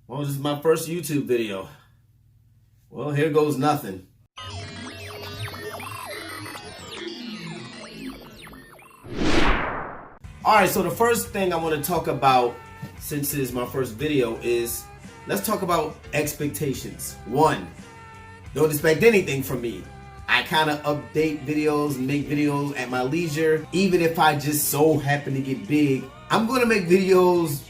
Well, this is my first YouTube video. Well, here goes nothing. Alright, so the first thing I want to talk about, since it is my first video, is let's talk about expectations. One, don't expect anything from me. I kind of update videos and make videos at my leisure. Even if I just so happen to get big, I'm going to make videos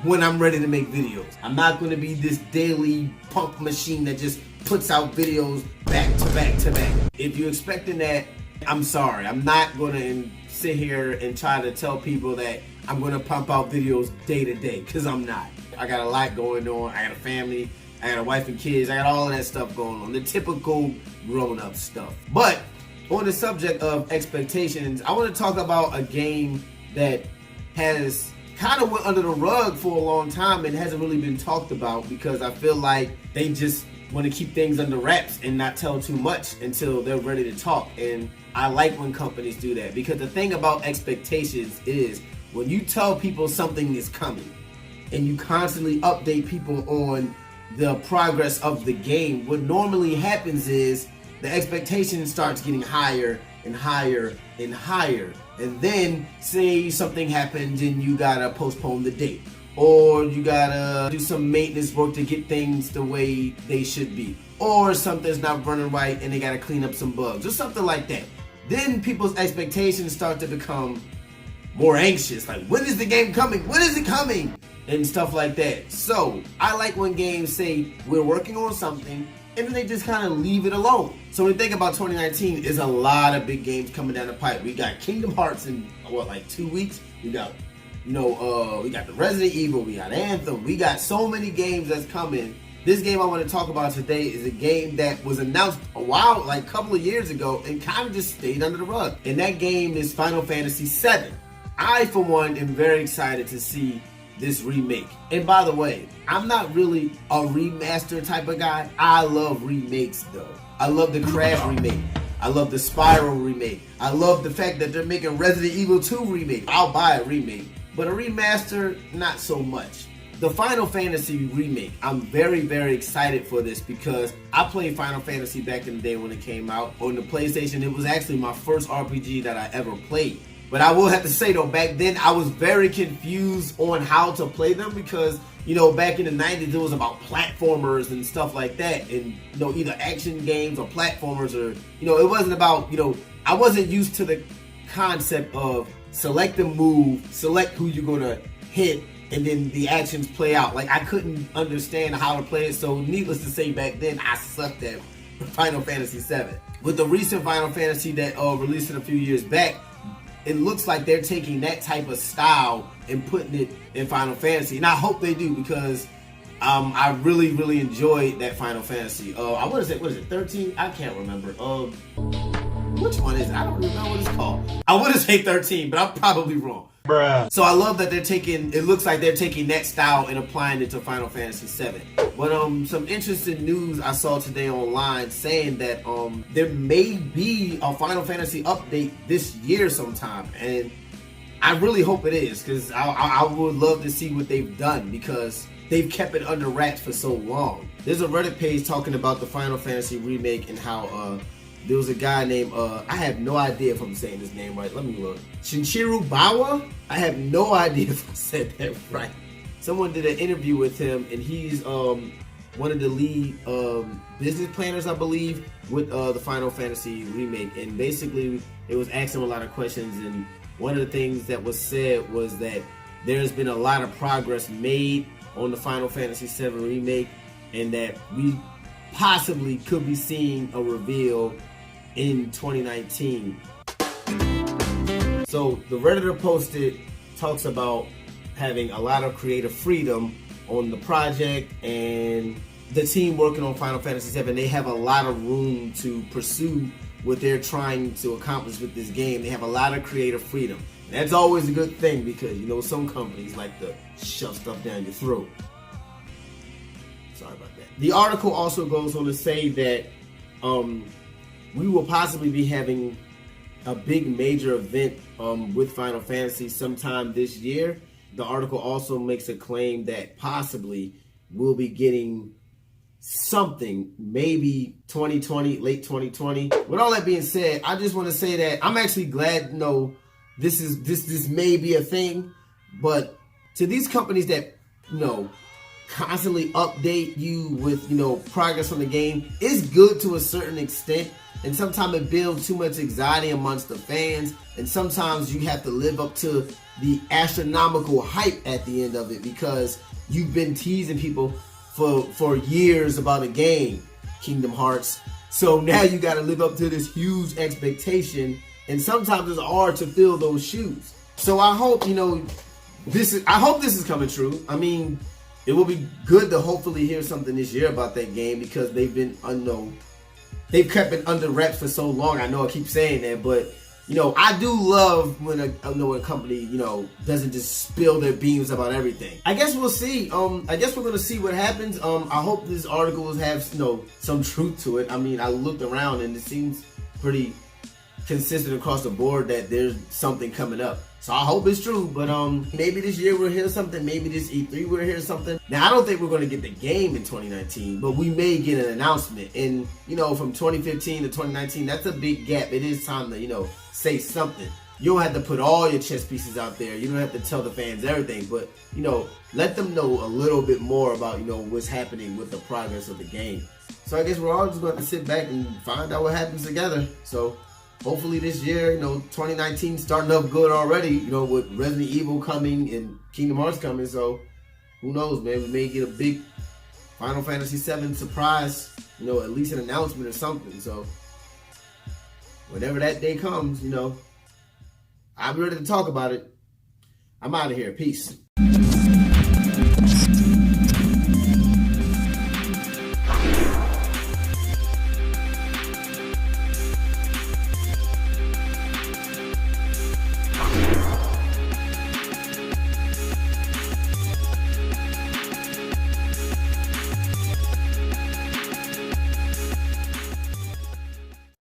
when I'm ready to make videos. I'm not going to be this daily pump machine that just puts out videos back to back to back. If you're expecting that, I'm sorry. I'm not going to sit here and try to tell people that I'm going to pump out videos day to day, because I'm not. I got a lot going on. I got a family. I got a wife and kids. I got all of that stuff going on. The typical grown-up stuff. But on the subject of expectations, I want to talk about a game that has kind of went under the rug for a long time and hasn't really been talked about, because I feel like they just want to keep things under wraps and not tell too much until they're ready to talk. And I like when companies do that, because the thing about expectations is when you tell people something is coming and you constantly update people on the progress of the game, what normally happens is the expectation starts getting higher and higher and higher. And then say something happens and you gotta postpone the date, or you gotta do some maintenance work to get things the way they should be, or something's not running right and they gotta clean up some bugs or something like that. Then people's expectations start to become more anxious, like, when is the game coming? When is it coming? And stuff like that. So I like when games say we're working on something and then they just kind of leave it alone. So when you think about 2019, there's a lot of big games coming down the pipe. We got Kingdom Hearts in what, like 2 weeks? We got, we got the Resident Evil, we got Anthem, we got so many games that's coming. This game I want to talk about today is a game that was announced a while, like a couple of years ago, and kind of just stayed under the rug. And that game is Final Fantasy VII. I, for one, am very excited to see this remake. And by the way, I'm not really a remaster type of guy. I love remakes though. I love the Crash remake. I love the Spyro remake. I love the fact that they're making Resident Evil 2 remake. I'll buy a remake, but a remaster, not so much. The Final Fantasy remake, I'm very, very excited for this, because I played Final Fantasy back in the day when it came out on the PlayStation. It was actually my first RPG that I ever played. But I will have to say though, back then I was very confused on how to play them, because, back in the 90s it was about platformers and stuff like that, and, either action games or platformers, or, it wasn't about, I wasn't used to the concept of select a move, select who you're gonna hit, and then the actions play out. Like, I couldn't understand how to play it, so needless to say, back then I sucked at Final Fantasy VII. With the recent Final Fantasy that released a few years back, it looks like they're taking that type of style and putting it in Final Fantasy. And I hope they do, because I really, really enjoyed that Final Fantasy. I want to say, what is it, 13? I can't remember. Which one is it? I don't really know what it's called. I want to say 13, but I'm probably wrong. Bruh. So I love that they're taking, it looks like they're taking that style and applying it to Final Fantasy VII. But some interesting news I saw today online saying that there may be a Final Fantasy update this year sometime, and I really hope it is, because I would love to see what they've done, because they've kept it under wraps for so long. There's a Reddit page talking about the Final Fantasy remake and how there was a guy named, I have no idea if I'm saying his name right. Let me look. Shinichiro Bawa? I have no idea if I said that right. Someone did an interview with him, and he's one of the lead business planners, I believe, with the Final Fantasy remake. And basically, it was asking him a lot of questions, and one of the things that was said was that there's been a lot of progress made on the Final Fantasy VII remake, and that we possibly could be seeing a reveal in 2019. So the Redditor posted talks about having a lot of creative freedom on the project, and the team working on Final Fantasy VII, they have a lot of room to pursue what they're trying to accomplish with this game. They have a lot of creative freedom. And that's always a good thing, because some companies like to shove stuff down your throat. Sorry about that. The article also goes on to say that we will possibly be having a big major event with Final Fantasy sometime this year. The article also makes a claim that possibly we'll be getting something, maybe 2020, late 2020. With all that being said, I just want to say that I'm actually glad, this may be a thing, but to these companies that, constantly update you with, progress on the game, it's good to a certain extent. And sometimes it builds too much anxiety amongst the fans. And sometimes you have to live up to the astronomical hype at the end of it because you've been teasing people for years about a game, Kingdom Hearts. So now you got to live up to this huge expectation. And sometimes it's hard to fill those shoes. So I hope, this is coming true. I mean, it will be good to hopefully hear something this year about that game because they've been unknown. They've kept it under wraps for so long. I know I keep saying that, but I do love when a company doesn't just spill their beans about everything. I guess we'll see. I guess we're gonna see what happens. I hope this article will have some truth to it. I mean, I looked around and it seems pretty consistent across the board that there's something coming up. So I hope it's true, but maybe this year we'll hear something. Maybe this E3 we'll hear something. Now, I don't think we're going to get the game in 2019, but we may get an announcement. And, from 2015 to 2019, that's a big gap. It is time to, say something. You don't have to put all your chess pieces out there. You don't have to tell the fans everything, but, let them know a little bit more about, what's happening with the progress of the game. So I guess we're all just going to sit back and find out what happens together. So hopefully this year, 2019 starting up good already, with Resident Evil coming and Kingdom Hearts coming. So who knows, man? We may get a big Final Fantasy VII surprise, at least an announcement or something. So whenever that day comes, I'll be ready to talk about it. I'm out of here. Peace.